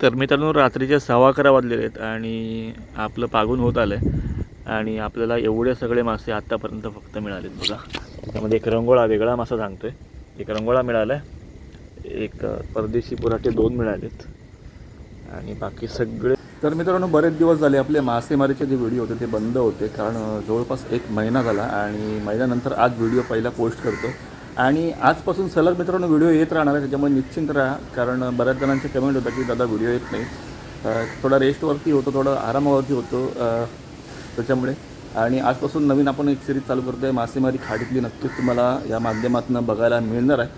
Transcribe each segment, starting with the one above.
तर मित्रांनो रात्रीचे 11:15 वाजलेले आहेत आणि आपलं पागून होत आलं आहे आणि आपल्याला एवढे सगळे मासे आत्तापर्यंत फक्त मिळालेत बघा. त्यामध्ये एक रंगोळा वेगळा मासा सांगतो आहे, एक रंगोळा मिळाला आहे, एक परदेशी पुराटे 2 मिळालेत आणि बाकी सगळे. तर मित्रांनो बरेच दिवस झाले आपले मासेमारीचे जे व्हिडिओ होते ते बंद होते, कारण जवळपास 1 महिना झाला आणि महिन्यानंतर आज व्हिडिओ पहिला पोस्ट करतो आणि आजपासून सलग मित्रांनो व्हिडिओ येत राहणार आहे. त्याच्यामुळे निश्चिंत राहा, कारण बऱ्याच जणांचे कमेंट होता की दादा व्हिडिओ येत नाही. थोडा रेस्टवरती होतो, थोडं आरामावरती होतो त्याच्यामुळे. आणि आजपासून नवीन आपण एक सिरीज चालू करतो आहे मासेमारी खाडीतली, नक्कीच तुम्हाला या माध्यमातून बघायला मिळणार आहे.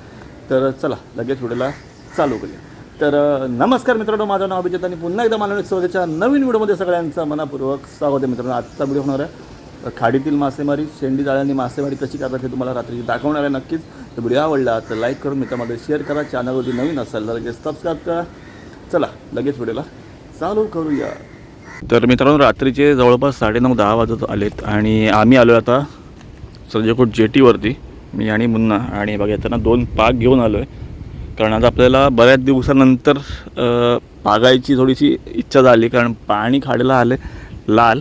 तर चला लगेच व्हिडिओला चालू करूया. तर नमस्कार मित्रांनो, माझं नाव अभिजित आणि पुन्हा एकदा मालवणी सहजच्या नवीन व्हिडिओमध्ये सगळ्यांचं मनापूर्वक स्वागत आहे. मित्रांनो आजचा व्हिडिओ होणार आहे खाडीतील मासेमारी, शेंडी जाळ्यांनी मासेमारी कशी करतात हे तुम्हाला रात्री दाखवणार आहे नक्कीच. तर व्हिडिओ आवडला तर लाईक करून मित्रांमध्ये शेअर करा, चॅनलवरती नवीन असेल तर लगेच सबस्क्राईब करा. चला लगेच व्हिडिओला चालू करूया. तर मित्रांनो रात्रीचे जवळपास 9:30-10 वाजत आलेत आणि आम्ही आलो आता सर्जेकोट जेटीवरती, मी आणि मुन्ना. आणि बघा येताना 2 पाग घेऊन आलो आहे, कारण आज आपल्याला बऱ्याच दिवसानंतर पागायची थोडीशी इच्छा झाली, कारण पाणी खाडीला आले लाल.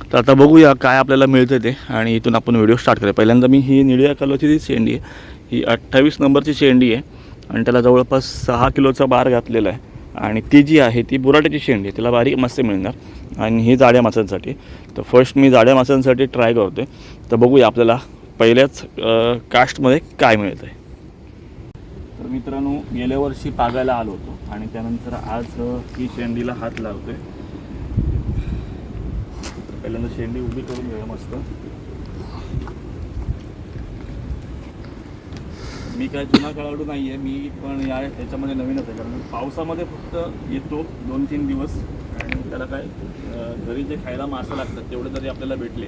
तर आता बघूया काय आपल्याला मिळतं ते आणि इथून आपण व्हिडिओ स्टार्ट करूया. पहिल्यांदा मी ही निळ्या कलरची जी शेंडी आहे, ही 28 नंबरची शेंडी आहे आणि त्याला जवळपास 6 किलोचा बार घातलेला आहे. आणि ती जी आहे ती बुराट्याची शेंडी आहे, तिला बारीक मासे मिळणार आणि ही जाड्या माशांसाठी. तर फर्स्ट मी जाड्या माशांसाठी ट्राय करतो आहे. तर बघूया आपल्याला पहिल्याच कास्टमध्ये काय मिळतं आहे. तर मित्रांनो गेल्या वर्षी पागायला आलो होतो आणि त्यानंतर आज ही शेंडीला हात लावतो आहे. पहिल्यांदा शेंडी उभी करून घेऊया मस्त. मी काय जुना खेळाडू नाही आहे, मी पण याच्यामध्ये नवीनच आहे, कारण पावसामध्ये फक्त येतो 2-3 दिवस आणि त्याला काय घरी जे खायला मासे लागतात तेवढे जरी आपल्याला भेटले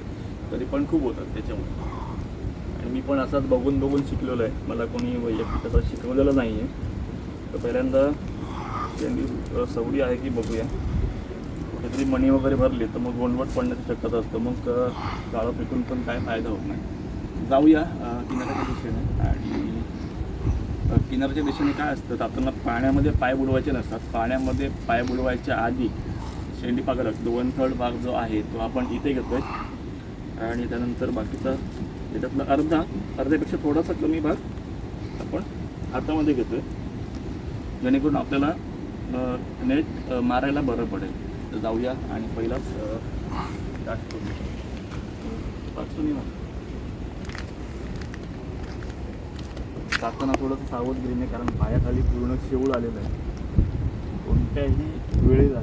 तरी पण खूप होतात त्याच्यामुळे. आणि मी पण असाच बघून बघून शिकलेलो आहे, मला कोणी वैयक्तिक असं शिकवलेलं नाही आहे. तर पहिल्यांदा शेंडी सवडी आहे की बघूया. कुठेतरी मणी वगैरे भरली तर मग गोंडवट पडण्याची शक्यता असतं, मग जाळं पिकून पण काय फायदा होत नाही. जाऊया किनाऱ्याच्या दिशेने. आणि किनाऱ्याच्या दिशेने काय असतं, आपल्याला पाण्यामध्ये पाय बुडवायचे नसतात. पाण्यामध्ये पाय बुडवायच्या आधी शेंडी पागायला 2/3 भाग जो आहे तो आपण इथे घेतो आहे आणि त्यानंतर बाकीचा त्याच्यातला अर्ध्यापेक्षा थोडासा कमी भाग आपण हातामध्ये घेतो आहे, जेणेकरून आपल्याला नेट मारायला बरं पडेल. तर जाऊया आणि पहिलाच स्टार्ट करू. टाकताना थोडंसं सावधगिरीने, कारण पायाखाली पूर्ण शेवळ आलेलं आहे. कोणत्याही वेळेला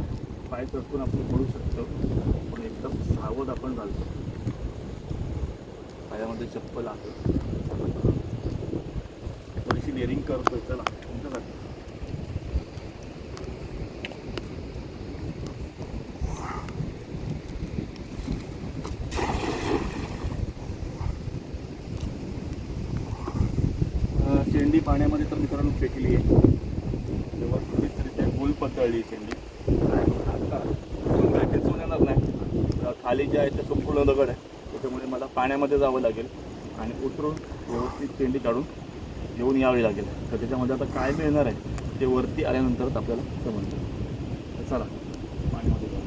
पाय चढून आपण पडू शकतो, पण एकदम सावध आपण घालतो. पायामध्ये चप्पल आहे, थोडीशी डेअरिंग करतोय. चला तुमच्यासाठी शेंडी पाण्यामध्ये तर मित्रांनो फेकली आहे, व्यवस्थितरित्या गोल पतळली शेंडी. काय खेचून येणार नाही, खाली जे आहे ते संपूर्ण दगड आहे, त्याच्यामुळे मला पाण्यामध्ये जावं लागेल आणि उतरून व्यवस्थित शेंडी काढून घेऊन यावी लागेल. तर त्याच्यामध्ये आता काय मिळणार आहे ते वरती आल्यानंतरच आपल्याला समजतं. तर चला पाण्यामध्ये जाऊ.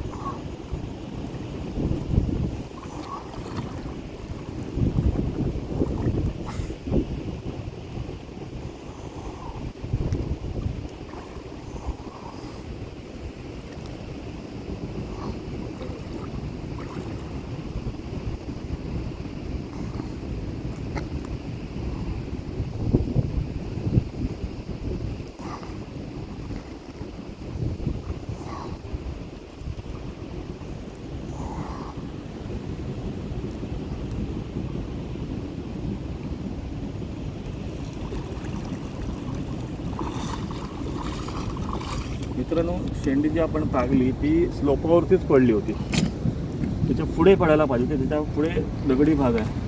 मित्रांनो शेंडी जी आपण पागली ती स्लोपावरतीच पडली होती, त्याच्या पुढे पडायला पाहिजे होती. त्याच्या पुढे दगडी भाग आहे.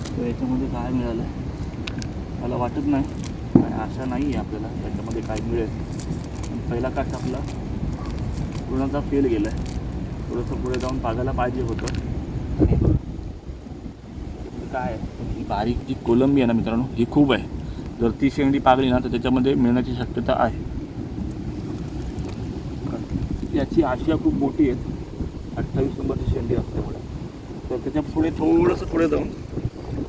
तर याच्यामध्ये काय मिळालं मला वाटत नाही आणि आशा नाही आहे आपल्याला त्याच्यामध्ये काय मिळेल. पण पहिला काट आपला पूर्णचा फेल गेला आहे. थोडंसं पुढे जाऊन पागायला पाहिजे होतं. काय ही बारीक जी कोलंबी आहे ना मित्रांनो, ही खूप आहे. जर ती शेंडी पागली ना तर त्याच्यामध्ये मिळण्याची शक्यता आहे. त्यांची आशिया खूप मोठी आहे, 28 नंबरची शेंडी असल्यामुळे. तर त्याच्या पुढे थोडंसं पुढे जाऊन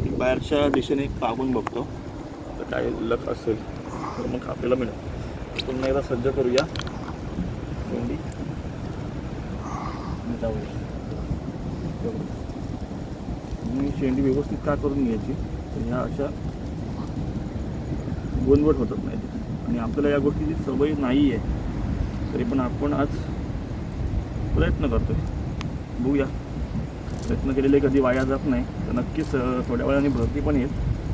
एक बाहेरच्या दिशेने एक पागून बघतो, तर काय लक असेल तर मग आपल्याला मिळेल. पुन्हा एकदा सज्ज करूया शेंडी, जाऊया. मी शेंडी व्यवस्थित का करून घ्यायची, तर ह्या अशा गोंधवट होतात नाही. आणि आपल्याला या गोष्टीची सवय नाही आहे, तरी पण आपण आज प्रयत्न करतो आहे. बघूया, प्रयत्न केलेले कधी वाया जात नाही. तर नक्कीच थोड्या वेळाने भरती पण येईल,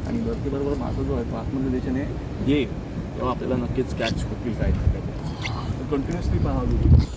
आणि भरतीबरोबर मासा जो आहे तो आतमध्ये दिशेने येईल, तेव्हा आपल्याला नक्कीच कॅच होतील काय कंटिन्युअसली पाहावं.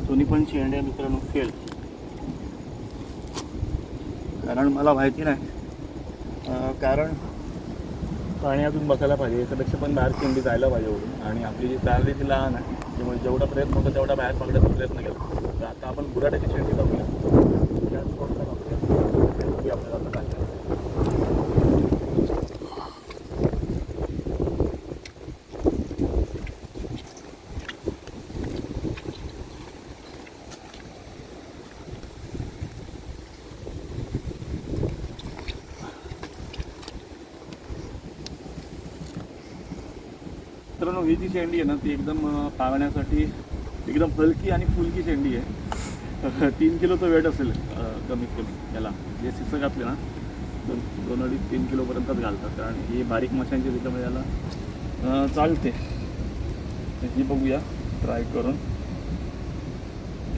दोन्ही पण शेंड्या मित्रांनो फेल. कारण मला माहिती नाही, कारण पाणी अजून बसायला पाहिजे, याच्यापेक्षा पण बाहेर शेंडी जायला पाहिजे ओढून. आणि आपली जी चालली ती लहान आहे, त्यामुळे जेवढा प्रयत्न होतो तेवढा बाहेर पकडायचा प्रयत्न केला. तर आता आपण बुराट्याची शेंडी बघूया, त्याच स्पॉटला बघूया आपल्याला आता काय. मित्रांनो, ही जी शेंडी आहे ना, ती एकदम पाळण्यासाठी एकदम हलकी आणि फुलकी शेंडी आहे. 3 किलोचं वेट असेल कमीत कमी याला. जे सिसं घातले ना 2-2.5-3 किलोपर्यंतच घालतात, कारण ही बारीक माशांची त्याच्यामुळे याला चालते. ही बघूया ट्राय करून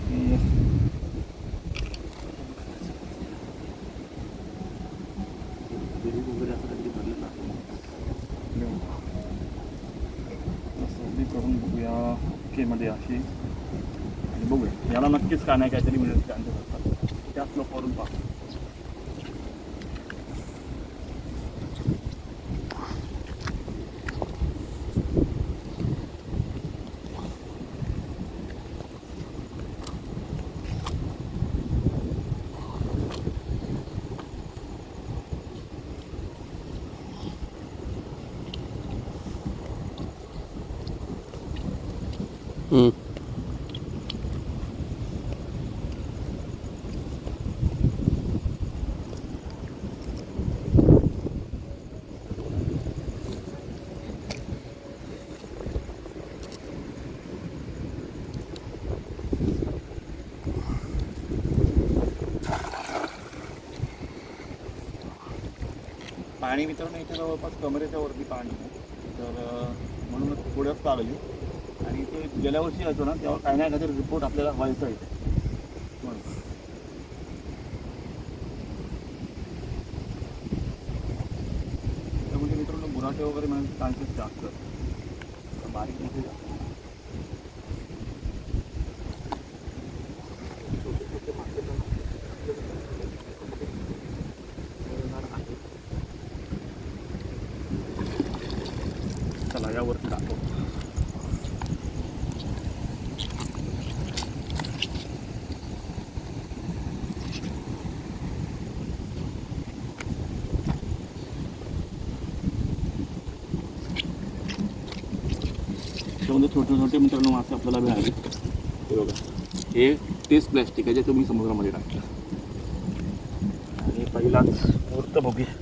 की वगैरे असं काहीतरी भरलेलं करून बघूया. ओके मध्ये अशी, आणि बघूया याला नक्कीच काय नाही काहीतरी मिळेल चान्सेस असतात. त्याच लोक करून पाहतो. पाणी मित्रांनो इथे जवळपास कमरेच्या वरती पाणी आहे, तर म्हणूनच पुढेच आलो. आणि ते गेल्या वर्षी यायचो ना, तेव्हा काही ना काहीतरी रिपोर्ट आपल्याला व्हायचा इथे. त्यामुळे मित्रांनो बुराटे वगैरे मिळण्याचे चान्सेस जास्त असतात. बारीक मोठे जास्त छोटे छोटे मासे पण आहे. याच्यामध्ये छोटे छोटे मित्रांनो मासे आपल्याला मिळाले. हे बघा, हे तेच प्लॅस्टिक आहे जे तुम्ही समुद्रामध्ये टाकलं. आणि पहिलाच मूर्त बघूया,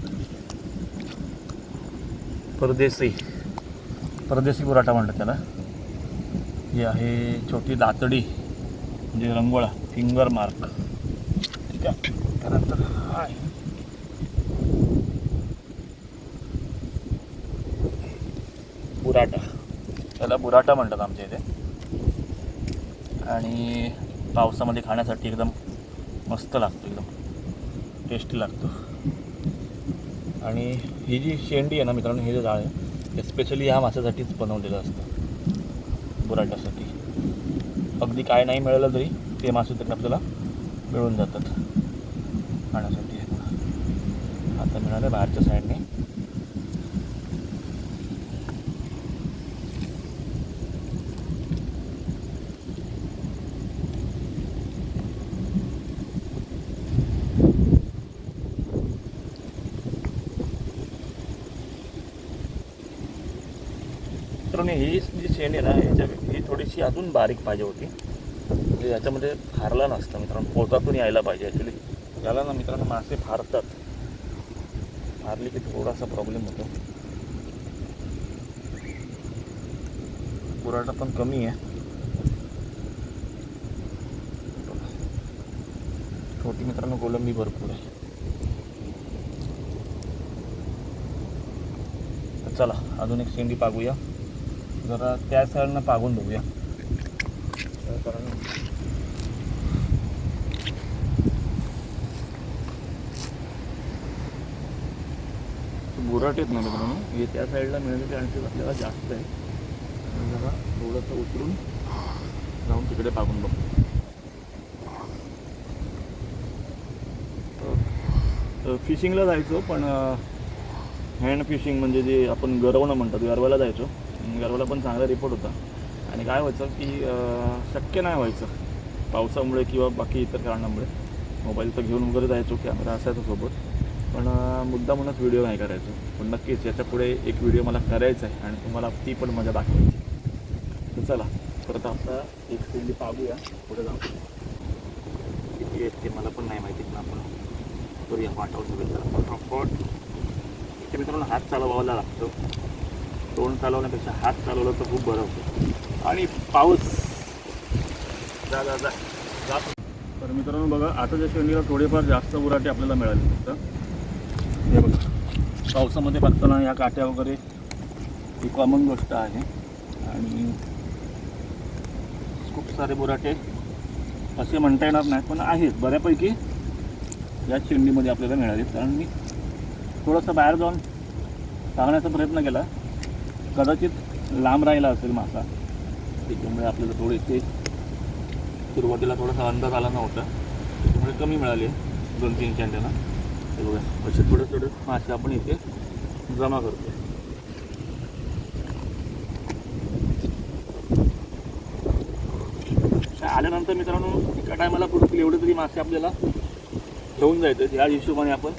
परदेशी बुराटा म्हणतात त्याला. ही आहे छोटी दातडी म्हणजे रंगोळा, फिंगर मार्क. ठीक आहे, त्यानंतर हाय बुराटा, त्याला बुराटा म्हणतात आमच्या इथे. आणि पावसामध्ये खाण्यासाठी एकदम मस्त लागतो, एकदम टेस्टी लागतो. आणि ही जी शेंडी आहे ना मित्रांनो, हे जे जाळ आहे ते स्पेशली ह्या माशासाठीच बनवलेलं असतं, बुराट्यासाठी. अगदी काय नाही मिळालं तरी ते मासे तरी आपल्याला मिळून जातात खाण्यासाठी. आता मिळालं बाहेरच्या साईडने. तर ही जी शेंड आहे ना, ही थोडीशी अजून बारीक पाहिजे होती. म्हणजे याच्यामध्ये फारला नसतं मित्रांनो, पोटातून यायला पाहिजे. ॲक्च्युली याला ना मित्रांनो मासे फारतात, फारली की थोडासा प्रॉब्लेम होतो. बुराटा पण कमी आहे, छोटी मित्रांनो कोलंबी भरपूर आहे. तर चला अजून एक शेंडी पागूया, जरा त्या साईडनं पागून बघूया. कारण बुराट आहेत ना मित्रांनो, हे त्या साईडला मिळण्याचे चान्सेस आपल्याला जास्त आहे. जरा थोडंसं उतरून जाऊन तिकडे पागून बघू. फिशिंगला जायचो, पण हँड फिशिंग म्हणजे जे आपण गरवणं म्हणतात, गरवायला जायचो. गरवाला पण चांगला रिपोर्ट होता. आणि काय व्हायचं की शक्य नाही व्हायचं पावसामुळे किंवा बाकी इतर कारणामुळे. मोबाईल तर घेऊन वगैरे जायचो, कॅमेरा असायचा सोबत, पण मुद्दा म्हणूनच व्हिडिओ नाही करायचो. पण नक्कीच याच्यापुढे एक व्हिडिओ मला करायचा आहे आणि तुम्हाला ती पण मजा दाखवायची. तर चला परत आता एक शेंडी पागूया, पुढे जाऊ. किती आहेत ते मला पण नाही माहिती, पण आपण करूया वाटावून वगैरे फटाफट. इथे मित्रांनो हात चालवायला लागतो, तोंड चालवण्यापेक्षा हात चालवलं तर खूप बरं होतं. आणि पाऊस जा जा जा जा. तर मित्रांनो बघा, आता ज्या शेंडीला थोडेफार जास्त बुराटे आपल्याला मिळाले. फक्त हे बघा, पावसामध्ये बघताना या काट्या वगैरे ही कॉमन गोष्ट आहे. आणि खूप सारे बुराटे असे म्हणता येणार नाही, पण आहेत बऱ्यापैकी या शेंडीमध्ये आपल्याला मिळाले. कारण मी थोडंसं बाहेर जाऊन टाकण्याचा प्रयत्न केला, कदाचित लांब राहिला असेल मासा, त्याच्यामुळे आपल्याला थोडेसे सुरुवातीला थोडासा अंदाज आला नव्हता, त्याच्यामुळे कमी मिळाले 2-3 शेंड्यांना. हे बघा, असे थोडे थोडे मासे आपण इथे जमा करतो. आल्यानंतर मित्रांनो एका टायमाला पुढे एवढे तरी मासे आपल्याला घेऊन जायचं, या हिशोबाने आपण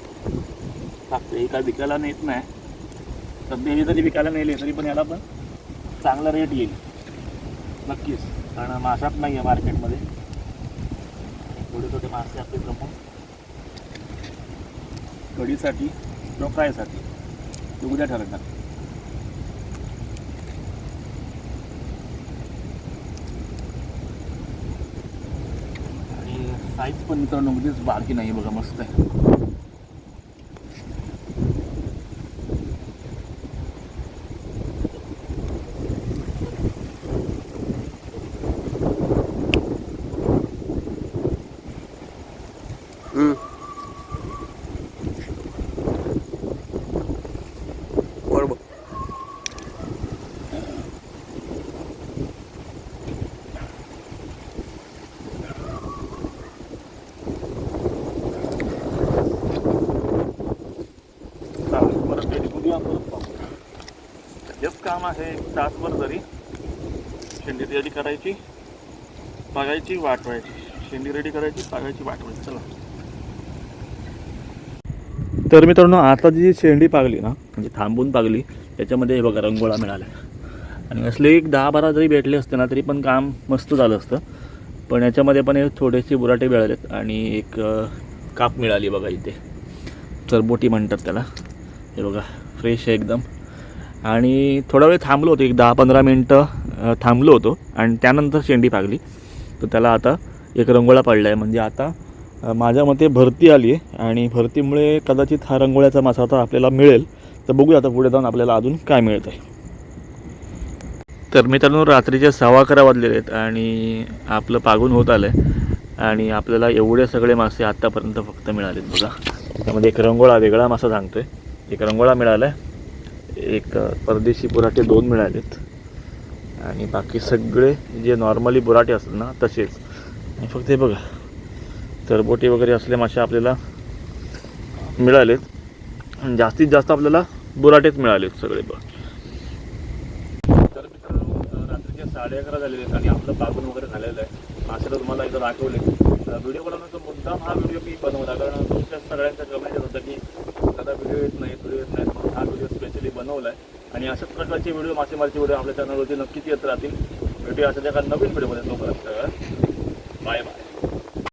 टाकतो. हे काय विकायला नेत नाही, सध्या हे जरी विकायला नेले तरी पण याला पण चांगला रेट येईल नक्कीच, कारण मासाच नाही आहे मार्केटमध्ये. थोडे छोटे मासे आपले जमून कढीसाठी किंवा फ्रायसाठी ते उद्या ठरवणार. आणि साईज पण मित्रांनो मध्येच बारकी नाही, बघा मस्त आहे. हेच काम आहे, एक तासभर तरी शेंडी रेडी करायची, पागायची, वाटवायची. शेंडी रेडी करायची, पागायची, वाटवायची. चला. तर मित्रांनो आता जी शेंडी पागली ना, म्हणजे थांबून पागली, त्याच्यामध्ये हे बघा रंगोळा मिळाला. आणि असले एक 10-12 जरी भेटले असते ना तरी पण काम मस्त झालं असतं. पण याच्यामध्ये पण हे थोडेसे बुराटे मिळालेत आणि एक काप मिळाली बघा इथे, चरबोटी म्हणतात त्याला. हे बघा फ्रेश आहे एकदम. आणि थोडा वेळ थांबलो होतो, एक 10-15 मिनटं थांबलो होतो आणि त्यानंतर शेंडी पागली. तर त्याला आता एक रंगोळा पडला आहे. म्हणजे आता माझ्या मते भरती आली आहे आणि भरतीमुळे कदाचित हा रंगोळ्याचा मासा आता आपल्याला मिळेल. तर बघूया आता पुढे जाऊन आपल्याला अजून काय मिळतं आहे. तर मित्रांनो रात्रीचे 11:15 वाजलेले आहेत आणि आपलं पागून होत आलं आहे आणि आपल्याला एवढे सगळे मासे आत्तापर्यंत फक्त मिळालेत बघा. त्यामध्ये एक रंगोळा वेगळा मासा सांगतो आहे, एक रंगोळा मिळाला आहे, एक परदेशी बुराटे 2 मिळालेत आणि बाकी सगळे जे नॉर्मली बुराटे असतात ना तसेच. आणि फक्त हे बघा चरबोटी वगैरे असले मासे आपल्याला मिळालेत आणि जास्तीत जास्त आपल्याला बुराटेच मिळालेत सगळे बघ. तर मित्रांनो रात्रीचे 11:30 झालेले आहेत आणि आपलं पागून वगैरे झालेलं आहे. मासे तर तुम्हाला एकदा दाखवले. व्हिडिओ बनवण्याचा मुद्दाम हा व्हिडिओ मी बनवला कारण तुमच्या सगळ्यांचा कमेंट होता की एखादा व्हिडिओ येत नाही म्हणून हा व्हिडिओ स्पेशली बनवला आहे. आणि अशाच प्रकारचे व्हिडिओ मासेमारीचे व्हिडिओ आपल्या चॅनलवरती नक्कीच येत राहतील. भेटूया अशा एका नवीन व्हिडिओमध्ये. तोपर्यंत बाय बाय.